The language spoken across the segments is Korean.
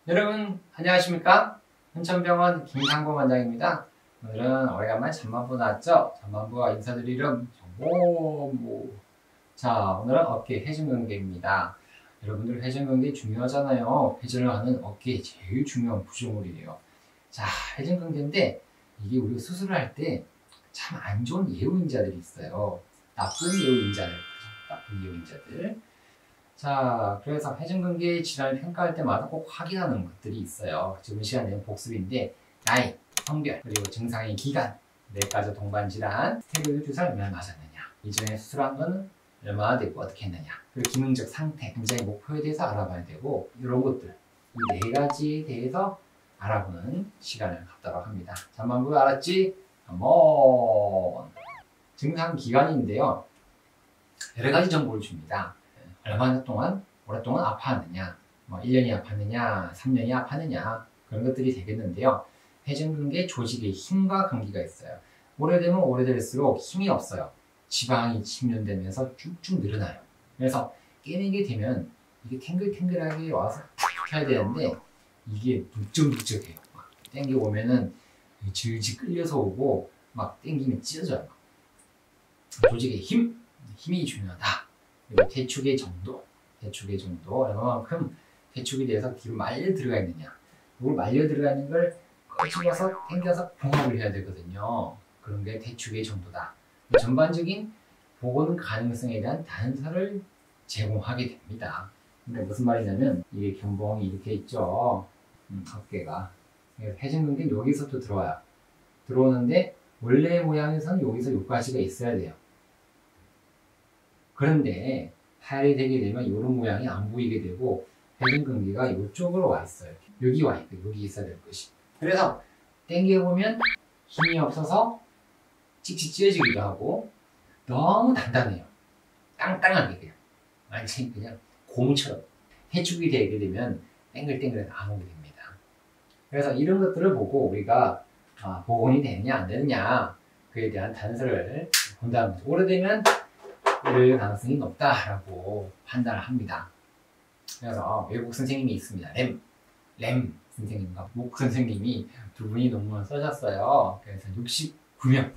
여러분 안녕하십니까? hun천병원 김상범 원장입니다. 오늘은 오래간만에 잠만보 나왔죠? 잠만보와 인사드리려 자, 오늘은 어깨 회전근개입니다. 여러분들 회전근개 중요하잖아요. 회전을 하는 어깨의 제일 중요한 구조물이에요. 자, 회전근개인데 이게 우리가 수술을 할 때 참 안 좋은 예우인자들이 있어요. 나쁜 예우인자들. 나쁜 예우인자들. 자, 그래서 회전근개 질환을 평가할 때마다 꼭 확인하는 것들이 있어요. 지금 시간에는 복습인데 나이, 성별, 그리고 증상의 기간, 뇌과적 동반질환, 스테로이드 주사를 얼마나 맞았느냐, 이전에 수술한 거는 얼마나 됐고 어떻게 했느냐, 그리고 기능적 상태, 굉장히 목표에 대해서 알아봐야 되고, 이런 것들, 이 네 가지에 대해서 알아보는 시간을 갖도록 합니다. 잠만보 알았지? 한번. 증상 기간인데요, 여러 가지 정보를 줍니다. 얼마나 동안, 오랫동안 아파하느냐, 1년이 아팠느냐, 3년이 아팠느냐, 그런 것들이 되겠는데요. 회전근개 조직의 힘과 관계가 있어요. 오래되면 오래될수록 힘이 없어요. 지방이 침전되면서 쭉쭉 늘어나요. 그래서 깨매게 되면 이게 탱글탱글하게 와서 푹 해야 되는데 이게 묵적묵적해요. 막 땡겨오면은 질질 끌려서 오고 막 땡기면 찢어져요. 조직의 힘이 중요하다. 그리고 대축의 정도, 얼마만큼 대축에 대해서 뒤로 말려 들어가 있느냐, 이걸 말려 들어가 있는 걸 끄집어서 당겨서 봉합을 해야 되거든요. 그런 게 대축의 정도다. 전반적인 복원 가능성에 대한 단서를 제공하게 됩니다. 근데 무슨 말이냐면 이게 견봉이 이렇게 있죠. 어깨가 회전근개 여기서부터 들어와요. 들어오는데 원래 모양에서는 여기서 여기까지가 있어야 돼요. 그런데 파열이 되게 되면 이런 모양이 안 보이게 되고 회전근개가 이쪽으로 와 있어요. 여기 와 있고 여기 있어야 될 것이. 그래서 당겨보면 힘이 없어서 찍찍 찢어지기도 하고 너무 단단해요. 땅땅하게 그냥 완전히 그냥 고무처럼 해축이 되게 되면 땡글땡글해서 안 오게 됩니다. 그래서 이런 것들을 보고 우리가 복원이 되느냐 안 되느냐 그에 대한 단서를 본다는 거죠. 오래되면 이럴 가능성이 높다라고 판단을 합니다. 그래서 외국 선생님이 있습니다. 램 선생님과 목 선생님이 두 분이 논문을 써셨어요. 그래서 69명,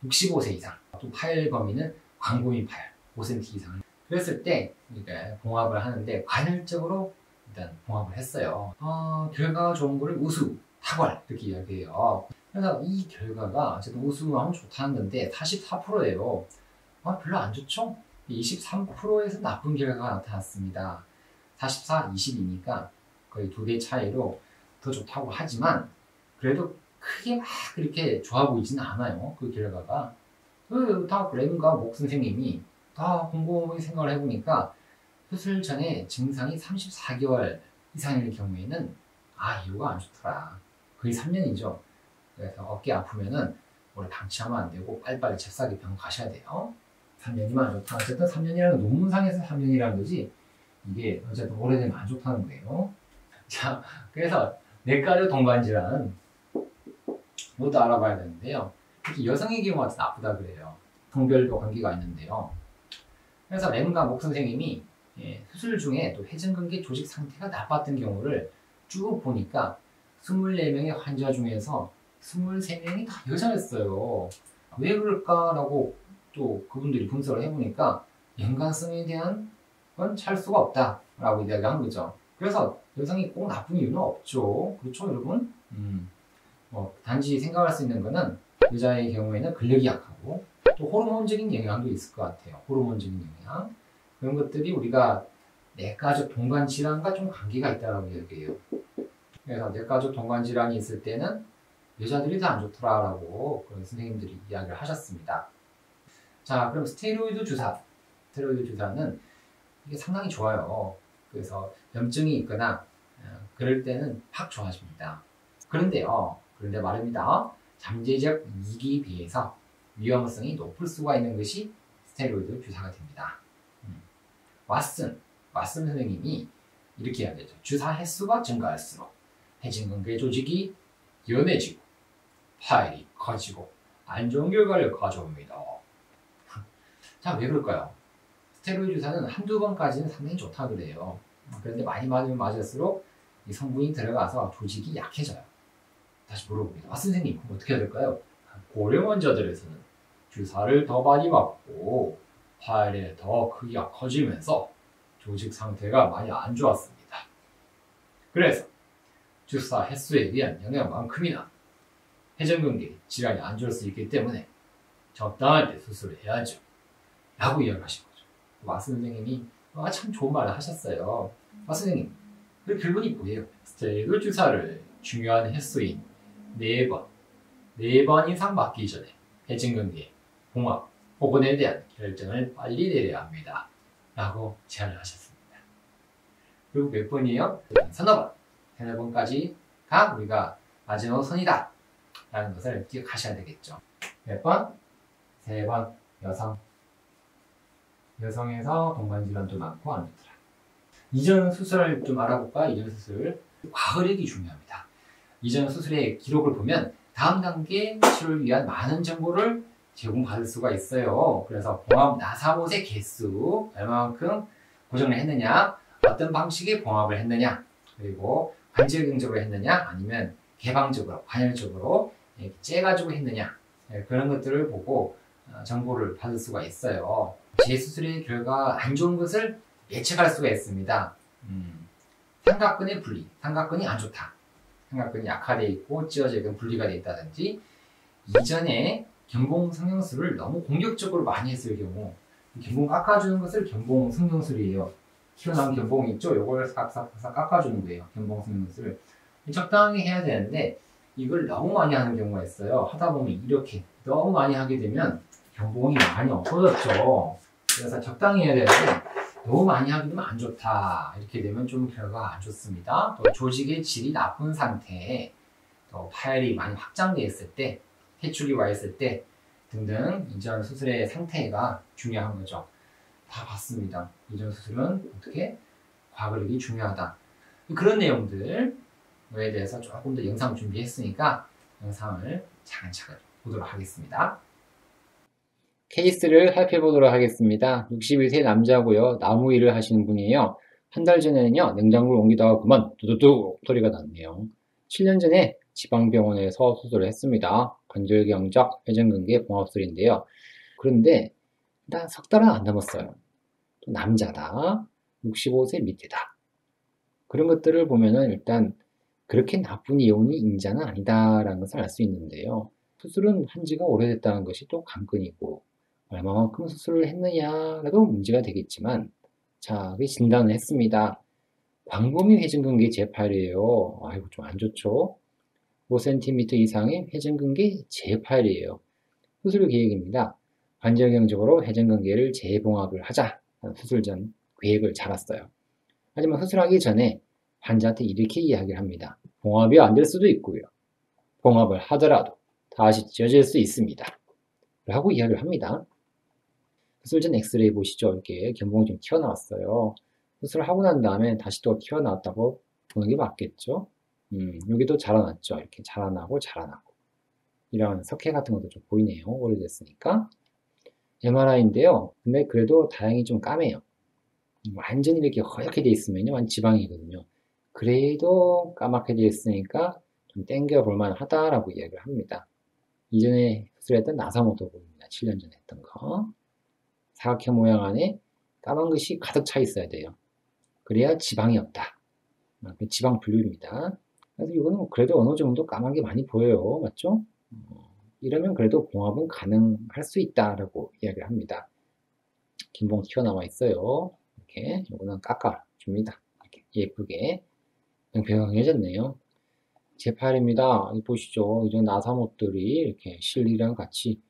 65세 이상, 또 파열 범위는 광범위 파열 5cm 이상. 그랬을 때 이렇게 봉합을 하는데 간헐적으로 일단 봉합을 했어요. 결과가 좋은 거를 우수, 탁월 이렇게 이야기해요. 그래서 이 결과가 어쨌든 우수하면 좋다는 건데 44%예요. 별로 안 좋죠? 23%에서 나쁜 결과가 나타났습니다. 44, 20이니까 거의 2배 차이로 더 좋다고 하지만 그래도 크게 막 그렇게 좋아 보이지는 않아요. 그 결과가. 다 램과 목 선생님이 다 곰곰이 생각을 해보니까 수술 전에 증상이 34개월 이상일 경우에는 이유가 안 좋더라. 거의 3년이죠. 그래서 어깨 아프면은 오래 방치하면 안 되고 빨리빨리 잽싸게 병원 가셔야 돼요. 3년이면 안 좋다. 어쨌든 3년이라는 논문상에서 3년이라는 거지 이게 어쨌든 오래되면 안 좋다는 거예요. 자, 그래서 뇌과적 동반질환 모두 알아봐야 되는데요. 특히 여성의 경우가 나쁘다 그래요. 성별도 관계가 있는데요. 그래서 램과 목 선생님이 수술 중에 또 회전근개 조직 상태가 나빴던 경우를 쭉 보니까 24명의 환자 중에서 23명이 다 여자였어요. 왜 그럴까라고 또 그분들이 분석을 해보니까 연관성에 대한 건 찰 수가 없다라고 이야기한 거죠. 그래서 여성이 꼭 나쁜 이유는 없죠. 그렇죠, 여러분? 단지 생각할 수 있는 거는 여자의 경우에는 근력이 약하고 또 호르몬적인 영향도 있을 것 같아요. 호르몬적인 영향. 그런 것들이 우리가 뇌과적 동반질환과 좀 관계가 있다고 이야기해요. 그래서 뇌과적 동반질환이 있을 때는 여자들이 더 안 좋더라라고 그런 선생님들이 이야기를 하셨습니다. 자, 그럼 스테로이드 주사는 이게 상당히 좋아요. 그래서 염증이 있거나 그럴 때는 확 좋아집니다. 그런데 말입니다. 잠재적 이익에 비해서 위험성이 높을 수가 있는 것이 스테로이드 주사가 됩니다. 왓슨 선생님이 이렇게 이야기하죠. 주사 횟수가 증가할수록 회전근개 조직이 연해지고 파열이 커지고 안 좋은 결과를 가져옵니다. 자, 왜 그럴까요? 스테로이드 주사는 한두 번까지는 상당히 좋다 그래요. 그런데 많이 맞으면 맞을수록 이 성분이 들어가서 조직이 약해져요. 다시 물어봅니다. 선생님, 그럼 어떻게 해야 될까요? 고령 환자들에서는 주사를 더 많이 맞고 파열이 더 크기가 커지면서 조직 상태가 많이 안 좋았습니다. 그래서 주사 횟수에 의한 영향만큼이나 회전근개 질환이 안 좋을 수 있기 때문에 적당할 때 수술을 해야죠. 라고 이야기하신 거죠. 마스 선생님이 참 좋은 말을 하셨어요. 선생님, 그 결론이 뭐예요? 스테로이드 주사를 중요한 횟수인 4번 이상 맞기 전에 회전근개, 봉합, 복원에 대한 결정을 빨리 내려야 합니다. 라고 제안을 하셨습니다. 그리고 몇 번이에요? 서너 번까지가 우리가 마지막 선이다 라는 것을 기억하셔야 되겠죠. 몇 번? 3번. 여성에서 동반질환도 많고 안 좋더라. 이전 수술을 좀 알아볼까? 이전 수술. 과거력이 중요합니다. 이전 수술의 기록을 보면 다음 단계 치료를 위한 많은 정보를 제공받을 수가 있어요. 그래서 봉합 나사못의 개수, 얼마만큼 고정을 했느냐, 어떤 방식의 봉합을 했느냐, 그리고 관절경적으로 했느냐, 아니면 개방적으로, 관열적으로 이렇게 째가지고 했느냐, 그런 것들을 보고 정보를 받을 수가 있어요. 제 수술의 결과 안 좋은 것을 예측할 수가 있습니다. 삼각근의 분리, 삼각근이 안 좋다. 삼각근이 약화되어 있고 찌어지건 분리가 되어 있다든지, 이전에 견봉 성형술을 너무 공격적으로 많이 했을 경우, 견봉 깎아주는 것을 견봉 성형술이에요. 튀어나온 견봉이 있죠? 요걸 싹싹싹 깎아주는 거예요. 견봉 성형술. 적당히 해야 되는데 이걸 너무 많이 하는 경우가 있어요. 하다 보면 이렇게 너무 많이 하게 되면 견봉이 많이 없어졌죠. 그래서 적당히 해야 되는데 너무 많이 하게 되면 안 좋다. 이렇게 되면 좀 결과가 안 좋습니다. 또 조직의 질이 나쁜 상태에 또 파열이 많이 확장되어 있을 때, 해축이 와 있을 때 등등 이전 수술의 상태가 중요한 거죠. 다 봤습니다. 이전 수술은 어떻게 과거력이 중요하다. 그런 내용들에 대해서 조금 더 영상 준비했으니까 영상을 차근차근 보도록 하겠습니다. 케이스를 살펴보도록 하겠습니다. 61세 남자고요. 나무 일을 하시는 분이에요. 한 달 전에는요, 냉장고를 옮기다가 그만 두두둑 소리가 났네요. 7년 전에 지방병원에서 수술을 했습니다. 관절경적 회전근개 봉합술인데요. 그런데 일단 석 달은 안 남았어요. 또 남자다. 65세 밑에다. 그런 것들을 보면은 일단 그렇게 나쁜 이혼이 인자는 아니다라는 것을 알 수 있는데요. 수술은 한 지가 오래됐다는 것이 또 관건이고, 얼마만큼 수술을 했느냐라도 문제가 되겠지만, 자, 그 진단을 했습니다. 광범위 회전근개 재파열이에요. 아이고, 좀 안 좋죠? 5cm 이상의 회전근개 재파열이에요. 수술 계획입니다. 관절경적으로 회전근개를 재봉합을 하자. 수술 전 계획을 잡았어요. 하지만 수술하기 전에 환자한테 이렇게 이야기를 합니다. 봉합이 안 될 수도 있고요. 봉합을 하더라도 다시 찢어질 수 있습니다. 라고 이야기를 합니다. 수술 전 엑스레이 보시죠. 이렇게 견봉이 좀 튀어나왔어요. 수술을 하고 난 다음에 다시 또 튀어나왔다고 보는 게 맞겠죠? 여기도 자라났죠. 이렇게 자라나고 자라나고. 이런 석회 같은 것도 좀 보이네요. 오래됐으니까. MRI인데요. 근데 그래도 다행히 좀 까매요. 완전히 이렇게 허옇게 돼 있으면요. 완전 지방이거든요. 그래도 까맣게 돼 있으니까 좀 땡겨 볼만 하다라고 이야기를 합니다. 이전에 수술했던 나사모도 보입니다. 7년 전에 했던 거. 사각형 모양 안에 까만 것이 가득 차 있어야 돼요. 그래야 지방이 없다. 지방 분류입니다. 그래서 이거는 그래도 어느 정도 까만 게 많이 보여요. 맞죠? 이러면 그래도 봉합은 가능할 수 있다라고 이야기를 합니다. 긴봉 튀어나와 있어요. 이렇게 이거는 깎아줍니다. 이렇게 예쁘게 평평해졌네요. 제8입니다. 보시죠. 이런 나사못들이 이렇게 실리랑 같이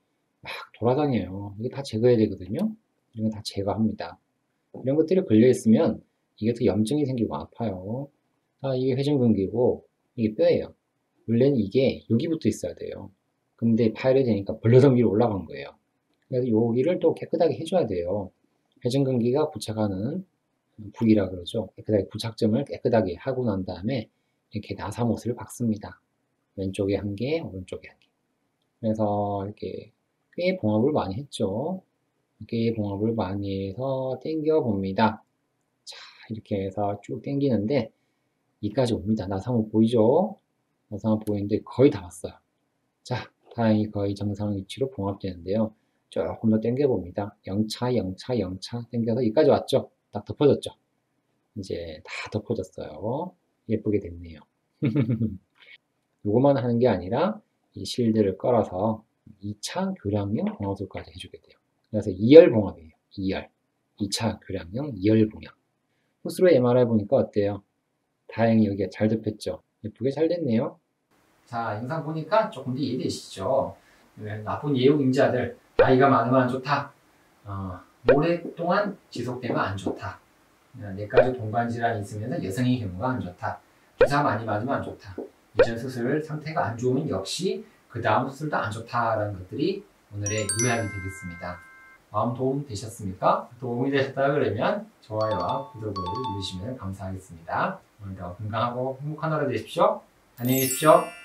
막 돌아다녀요. 이게 다 제거해야 되거든요. 이런 거 다 제거합니다. 이런 것들이 걸려있으면 이게 더 염증이 생기고 아파요. 이게 회전근개고 이게 뼈예요. 원래는 이게 여기부터 있어야 돼요. 근데 파열이 되니까 벌러덩 위로 올라간 거예요. 그래서 여기를 또 깨끗하게 해줘야 돼요. 회전근개가 부착하는 북이라 그러죠. 깨끗하게 부착점을 깨끗하게 하고 난 다음에 이렇게 나사못을 박습니다. 왼쪽에 한 개, 오른쪽에 한 개. 그래서 이렇게 꽤 봉합을 많이 했죠. 꽤 봉합을 많이 해서 당겨 봅니다. 자, 이렇게 해서 쭉 당기는데 2까지 옵니다. 나상호 보이죠? 나상호 보이는데 거의 다 왔어요. 자, 다행히 거의 정상 위치로 봉합되는데요. 조금 더 당겨봅니다. 0차, 0차, 0차 당겨서 2까지 왔죠? 딱 덮어졌죠? 이제 다 덮어졌어요. 예쁘게 됐네요. 요거만 하는 게 아니라 이 실드를 깔아서 2차 교량형 봉합술까지 해주게 돼요. 그래서 2열 봉합이에요. 2열. 2차 교량형 2열 봉합. 후스로 MRI 보니까 어때요? 다행히 여기가 잘 덮였죠? 예쁘게 잘 됐네요. 자, 영상 보니까 조금 더 이해되시죠? 나쁜 예후 임자들, 나이가 많으면 안 좋다. 오랫동안 지속되면 안 좋다. 뇌까지 동반 질환이 있으면서 여성의 경우가 안 좋다. 주사 많이 맞으면 안 좋다. 이전 수술 상태가 안 좋으면 역시 그 다음 수술도 안 좋다라는 것들이 오늘의 요약이 되겠습니다. 마음 도움 되셨습니까? 도움이 되셨다 그러면 좋아요와 구독을 누르시면 감사하겠습니다. 오늘도 건강하고 행복한 하루 되십시오. 안녕히 계십시오.